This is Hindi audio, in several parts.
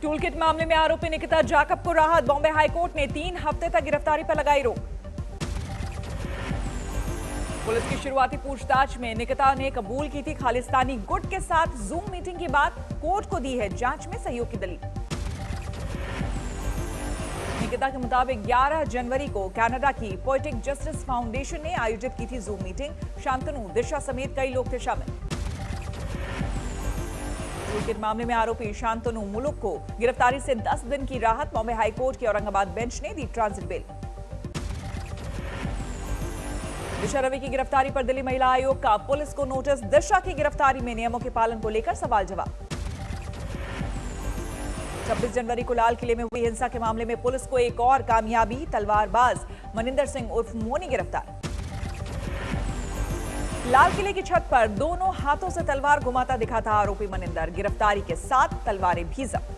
टूलकिट मामले में आरोपी निकिता जाकब को राहत। बॉम्बे हाईकोर्ट ने 3 हफ्ते तक गिरफ्तारी पर लगाई रोक। पुलिस की शुरुआती पूछताछ में निकिता ने कबूल की थी खालिस्तानी गुट के साथ जूम मीटिंग की बात। कोर्ट को दी है जांच में सहयोग की दलील। निकिता के मुताबिक 11 जनवरी को कनाडा की पोएटिक जस्टिस फाउंडेशन ने आयोजित की थी जूम मीटिंग। शांतनु, दिशा समेत कई लोग थे शामिल। टूलकिट मामले में आरोपी शांतनु मुलुक को गिरफ्तारी से 10 दिन की राहत। बॉम्बे हाईकोर्ट की औरंगाबाद बेंच ने दी ट्रांजिट बेल। दिशा रवि की गिरफ्तारी पर दिल्ली महिला आयोग का पुलिस को नोटिस। दिशा की गिरफ्तारी में नियमों के पालन को लेकर सवाल जवाब। 26 जनवरी को लाल किले में हुई हिंसा के मामले में पुलिस को एक और कामयाबी। तलवारबाज मनिंदर सिंह उर्फ मोनी गिरफ्तार। लाल किले की छत पर दोनों हाथों से तलवार घुमाता दिखा था आरोपी मनिंदर। गिरफ्तारी के 7 तलवारें भी जब्त।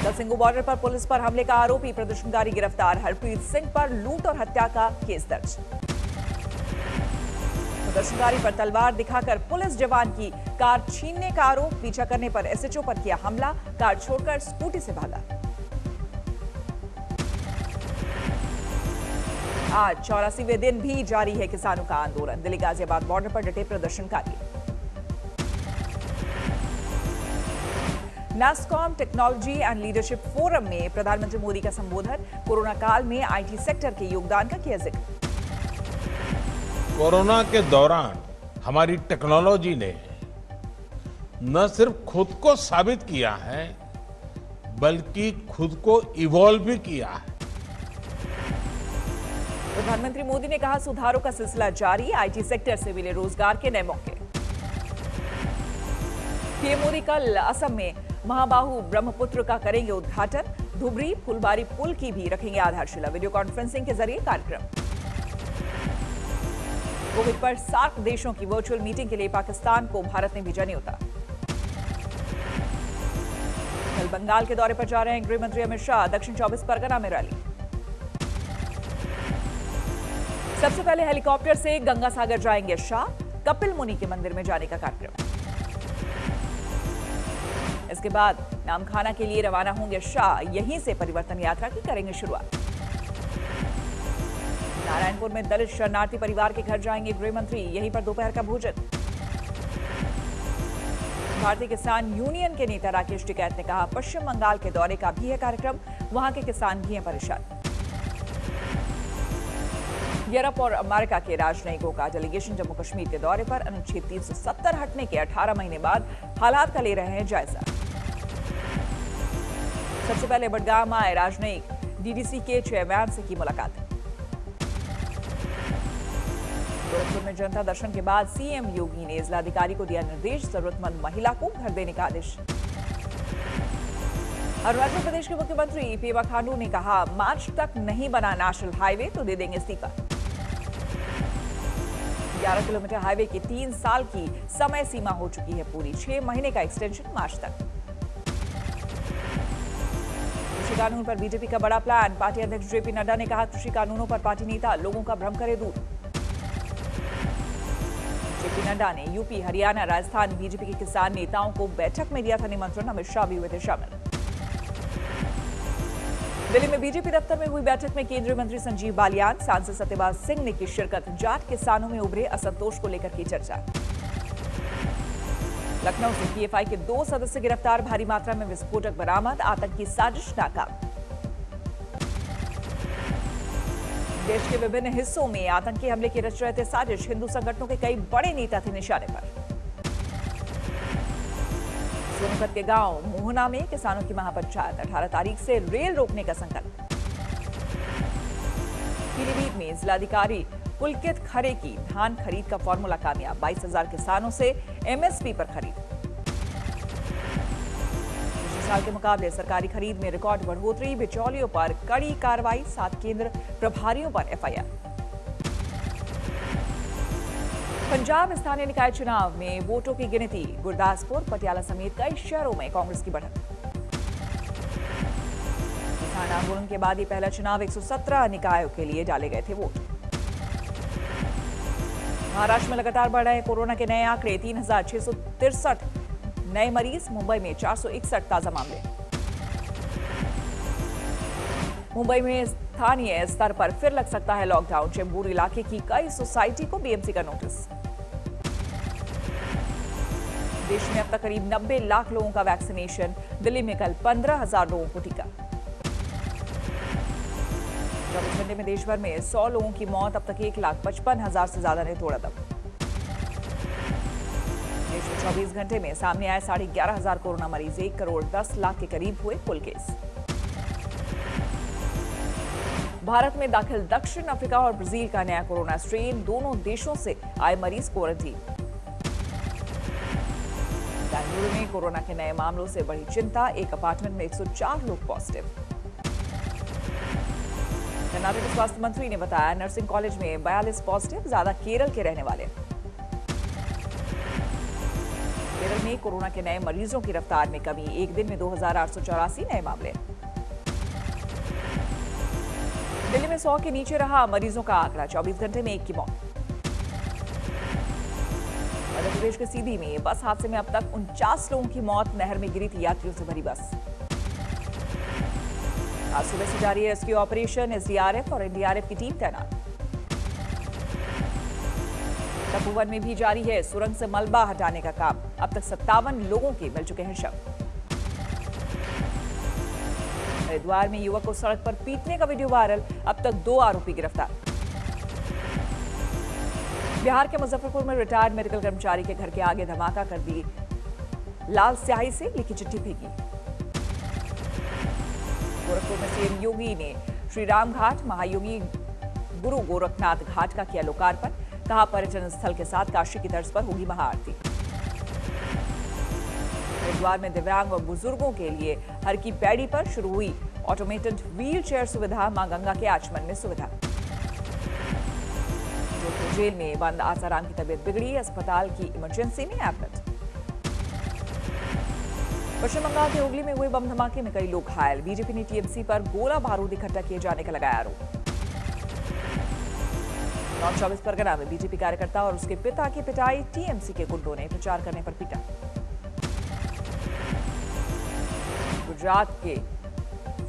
दलसिंगू बॉर्डर पर पुलिस पर हमले का आरोपी प्रदर्शनकारी गिरफ्तार। हरप्रीत सिंह पर लूट और हत्या का केस दर्ज। प्रदर्शनकारी पर तलवार दिखाकर पुलिस जवान की कार छीनने का आरोप। पीछा करने पर एसएचओ पर किया हमला। कार छोड़कर स्कूटी से भागा। आज 84वें दिन भी जारी है किसानों का आंदोलन। दिल्ली गाजियाबाद बॉर्डर पर डटे प्रदर्शनकारी। NASSCOM technology and leadership forum में प्रधानमंत्री मोदी का संबोधन। कोरोना काल में आईटी सेक्टर के योगदान का किया जिक्र। कोरोना के दौरान हमारी टेक्नोलॉजी ने न सिर्फ खुद को साबित किया है बल्कि खुद को इवॉल्व भी किया है। प्रधानमंत्री मोदी ने कहा सुधारों का सिलसिला जारी। आईटी सेक्टर से मिले रोजगार के नए मौके। पीएम मोदी कल असम में महाबाहु ब्रह्मपुत्र का करेंगे उद्घाटन। धुबरी फुलबारी पुल की भी रखेंगे आधारशिला। वीडियो कॉन्फ्रेंसिंग के जरिए कार्यक्रम। कोविड पर सार्क देशों की वर्चुअल मीटिंग के लिए पाकिस्तान को भारत ने भेजा न्योता। कल बंगाल के दौरे पर जा रहे हैं गृह मंत्री अमित शाह। दक्षिण 24 परगना में रैली। सबसे पहले हेलीकॉप्टर से गंगा सागर जाएंगे शाह। कपिल मुनि के मंदिर में जाने का कार्यक्रम। इसके बाद नामखाना के लिए रवाना होंगे शाह। यहीं से परिवर्तन यात्रा की करेंगे शुरुआत। नारायणपुर में दलित शरणार्थी परिवार के घर जाएंगे गृह मंत्री। यहीं पर दोपहर का भोजन। भारतीय किसान यूनियन के नेता राकेश टिकैत ने कहा पश्चिम बंगाल के दौरे का भी है कार्यक्रम। वहां के किसान भी हैं परेशान। यूरोप और अमेरिका के राजनयिकों का डेलीगेशन जम्मू कश्मीर के दौरे पर। अनुच्छेद 370 हटने के 18 महीने बाद हालात का ले रहे हैं जायजा। सबसे पहले बडगाम आए राजनयिक। डीडीसी के चेयरमैन से की मुलाकात। गोरखपुर में जनता दर्शन के बाद सीएम योगी ने जिलाधिकारी को दिया निर्देश। जरूरतमंद महिला को घर देने का आदेश। अरुणाचल प्रदेश के मुख्यमंत्री पेमा खांडू ने कहा मार्च तक नहीं बना नेशनल हाईवे तो दे देंगे इस्तीफा। 11 किलोमीटर हाईवे की 3 साल की समय सीमा हो चुकी है पूरी। 6 महीने का एक्सटेंशन मार्च तक। कृषि कानून पर बीजेपी का बड़ा प्लान। पार्टी अध्यक्ष जेपी नड्डा ने कहा कृषि कानूनों पर पार्टी नेता लोगों का भ्रम करे दूर। जेपी नड्डा ने यूपी, हरियाणा, राजस्थान बीजेपी के किसान नेताओं को बैठक में दिया था निमंत्रण। अमित शाह भी हुए थे शामिल। दिल्ली में बीजेपी दफ्तर में हुई बैठक में केंद्रीय मंत्री संजीव बालियान, सांसद सत्यपाल सिंह ने की शिरकत। जाट किसानों में उभरे असंतोष को लेकर की चर्चा। लखनऊ से पीएफआई के 2 सदस्य गिरफ्तार। भारी मात्रा में विस्फोटक बरामद। आतंकी साजिश नाकाम। देश के विभिन्न हिस्सों में आतंकी हमले की रच रहे थे साजिश। हिंदू संगठनों के कई बड़े नेता थे निशाने पर। सोनीपत के गांव मोहना में किसानों की महापंचायत। 18 तारीख से रेल रोकने का संकल्प। पीलीभीत में जिलाधिकारी पुलकित खरे की धान खरीद का फॉर्मूला कामयाब। 22,000 किसानों से एमएसपी पर खरीद। पिछले साल के मुकाबले सरकारी खरीद में रिकॉर्ड बढ़ोतरी। बिचौलियों पर कड़ी कार्रवाई। 7 केंद्र प्रभारियों पर एफआईआर। पंजाब स्थानीय निकाय चुनाव में वोटों की गिनती। गुरदासपुर, पटियाला समेत कई शहरों में कांग्रेस की बढ़त। किसान आंदोलन के बाद ये पहला चुनाव। 117 निकायों के लिए डाले गए थे वोट। महाराष्ट्र में लगातार बढ़ रहे कोरोना के नए आंकड़े। 3,663 नए मरीज, मुंबई में 461 ताजा मामले। मुंबई में स्थानीय स्तर पर फिर लग सकता है लॉकडाउन, चेंबूर इलाके की कई सोसाइटी को बीएमसी का नोटिस। देश में अब तक करीब 90 लाख लोगों का वैक्सीनेशन, दिल्ली में कल 15,000 लोगों को टीका। 24 घंटे में देश भर में 100 लोगों की मौत, अब तक 1,55,000 से ज्यादा ने तोड़ा दम। देश में 24 घंटे में सामने आए 11,500 कोरोना मरीज, 1 करोड़ 10 लाख के करीब हुए कुल केस। भारत में दाखिल दक्षिण अफ्रीका और ब्राजील का नया कोरोना स्ट्रेन, दोनों देशों से आए मरीज क्वारंटीन। बेंगलुरु में कोरोना के नए मामलों से बढ़ी चिंता, एक अपार्टमेंट में 104 लोग पॉजिटिव। कर्नाटक के स्वास्थ्य मंत्री ने बताया नर्सिंग कॉलेज में 42 पॉजिटिव, ज्यादा केरल के रहने वाले। केरल में कोरोना के नए मरीजों की रफ्तार में कमी, एक दिन में 2,884 नए मामले। दिल्ली में 100 के नीचे रहा मरीजों का आंकड़ा, 24 घंटे में 1 की मौत। मध्य प्रदेश के सीधी में बस हादसे में अब तक 49 लोगों की मौत, नहर में गिरी थी यात्रियों से भरी बस। आज सुबह से जारी है रेस्क्यू ऑपरेशन, एसडीआरएफ और एनडीआरएफ की टीम तैनात। तपोवन में भी जारी है सुरंग से मलबा हटाने का काम, अब तक 57 लोगों के मिल चुके हैं शव। हरिद्वार में युवक को सड़क पर पीटने का वीडियो वायरल, अब तक 2 आरोपी गिरफ्तार। बिहार के मुजफ्फरपुर में रिटायर्ड मेडिकल कर्मचारी के घर के आगे धमाका कर दी, लाल स्याही से लिखी चिट्ठी फेंकी। गोरखपुर में सीएम योगी ने श्री राम घाट, महायोगी गुरु गोरखनाथ घाट का किया लोकार्पण, कहा पर्यटन स्थल के साथ काशी की तर्ज पर होगी महाआरती। हरिद्वार में दिव्यांग और बुजुर्गों के लिए हर की पैड़ी पर शुरू हुई ऑटोमेटेड व्हील चेयर सुविधा, मां गंगा के आचमन में सुविधा। जोधपुर जेल में बंद आसाराम की तबीयत बिगड़ी, अस्पताल की इमरजेंसी में एडमिट। पश्चिम बंगाल के हुगली में हुए बम धमाके में कई लोग घायल, बीजेपी ने टीएमसी पर गोला बारूद इकट्ठा किए जाने का लगाया आरोप। नॉर्थ 24 परगना में बीजेपी कार्यकर्ता और उसके पिता की पिटाई, टीएमसी के गुंडों ने प्रचार करने पर पीटा। गुजरात के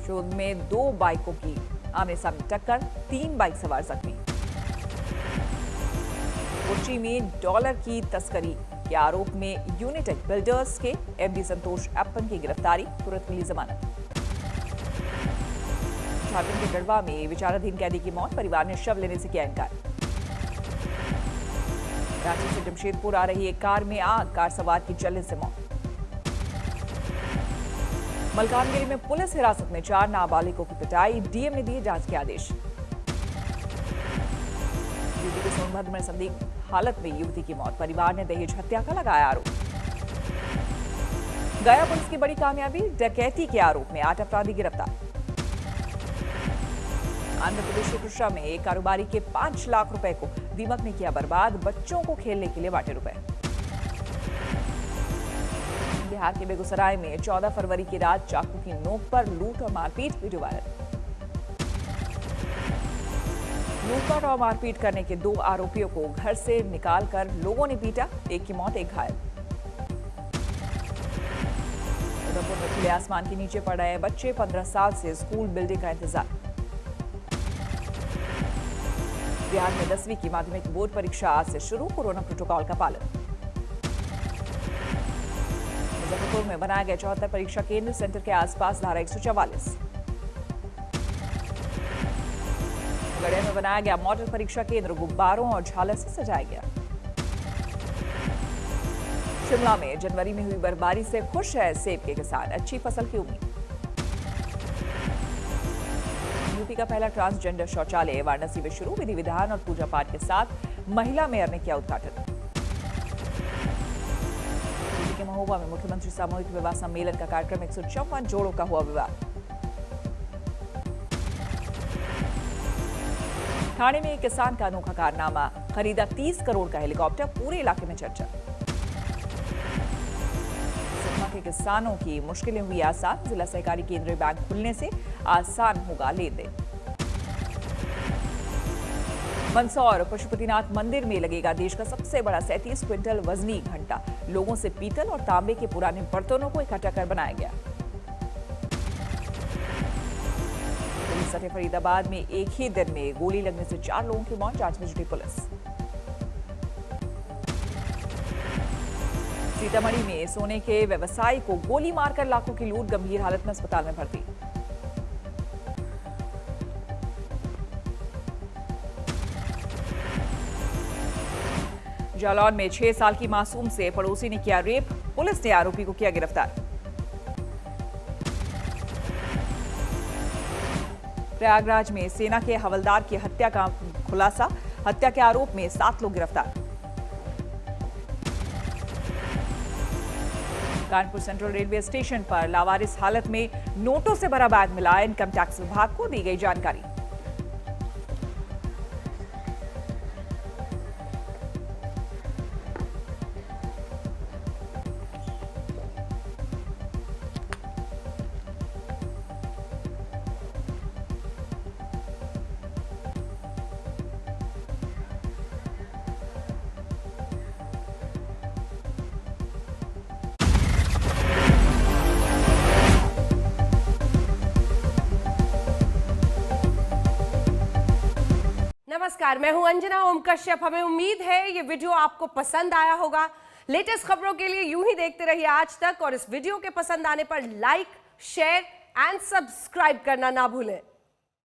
शोध में 2 बाइकों की आमने सामने टक्कर, 3 बाइक सवार जख्मी। कोच्चि में डॉलर की तस्करी के आरोप में यूनिटेक बिल्डर्स के एमडी संतोष एप्पन की गिरफ्तारी, तुरंत मिली जमानत। झारखंड के गढ़वा में विचाराधीन कैदी की मौत, परिवार ने शव लेने से किया इनकार। रांची से जमशेदपुर आ रही एक कार में आग, कार सवार की जलने से मौत। मलकानगिरी में पुलिस हिरासत में 4 नाबालिगों की पिटाई, डीएम ने दिए जांच के आदेश। यूपी के सोनभद्र में संदिग्ध हालत में युवती की मौत, परिवार ने दहेज हत्या का लगाया आरोप। गया पुलिस की बड़ी कामयाबी, डकैती के आरोप में 8 अपराधी गिरफ्तार। आंध्र प्रदेश के कृष्णा में एक कारोबारी के 5 लाख रुपए को दीमक ने किया बर्बाद, बच्चों को खेलने के लिए बांटे रुपए। बिहार के बेगूसराय में 14 फरवरी की रात चाकू की नोक पर लूट और मारपीट, वीडियो वायरल। लूटपाट और मारपीट करने के 2 आरोपियों को घर से निकालकर लोगों ने पीटा, एक की मौत, एक घायल। उधमपुर में खुले आसमान के नीचे पड़ रहे बच्चे, 15 साल से स्कूल बिल्डिंग का इंतजार। बिहार में 10वीं की माध्यमिक बोर्ड परीक्षा आज से शुरू, कोरोना प्रोटोकॉल का पालन। मुजफ्फरपुर में बनाए गए 74 परीक्षा केंद्र, सेंटर के आसपास धारा 144। गढ़े में बनाया गया मॉडल परीक्षा केंद्र, गुब्बारों और झालर से सजाया गया। शिमला में जनवरी में हुई बर्फबारी से खुश है सेब के किसान, अच्छी फसल की उम्मीद। यूपी का पहला ट्रांसजेंडर शौचालय वाराणसी में शुरू, विधि विधान और पूजा पाठ के साथ महिला मेयर ने किया उद्घाटन। यूपी के महोबा में मुख्यमंत्री सामूहिक विवाह सम्मेलन का कार्यक्रम, 154 जोड़ों का हुआ विवाह। ठाणे में एक किसान का अनोखा कारनामा, खरीदा 30 करोड़ का हेलीकॉप्टर, पूरे इलाके में चर्चा। सुकमा के किसानों की मुश्किलें हुई आसान, जिला सहकारी केंद्रीय बैंक खुलने से आसान होगा लेन देन। मंदसौर पशुपतिनाथ मंदिर में लगेगा देश का सबसे बड़ा 37 क्विंटल वजनी घंटा। लोगों से पीतल और तांबे के पुराने बर्तनों को इकट्ठा कर बनाया गया। पुलिस सटे फरीदाबाद में एक ही दिन में गोली लगने से 4 लोगों की मौत, जांच में जुटी पुलिस। सीतामढ़ी में सोने के व्यवसायी को गोली मारकर लाखों की लूट, गंभीर हालत में अस्पताल में भर्ती। जालौन में 6 साल की मासूम से पड़ोसी ने किया रेप, पुलिस ने आरोपी को किया गिरफ्तार। प्रयागराज में सेना के हवलदार की हत्या का खुलासा, हत्या के आरोप में 7 लोग गिरफ्तार। कानपुर सेंट्रल रेलवे स्टेशन पर लावारिस हालत में नोटों से भरा बैग मिला, इनकम टैक्स विभाग को दी गई जानकारी। नमस्कार, मैं हूं अंजना ओम कश्यप। हमें उम्मीद है ये वीडियो आपको पसंद आया होगा। लेटेस्ट खबरों के लिए यूं ही देखते रहिए आज तक, और इस वीडियो के पसंद आने पर लाइक, शेयर एंड सब्सक्राइब करना ना भूलें।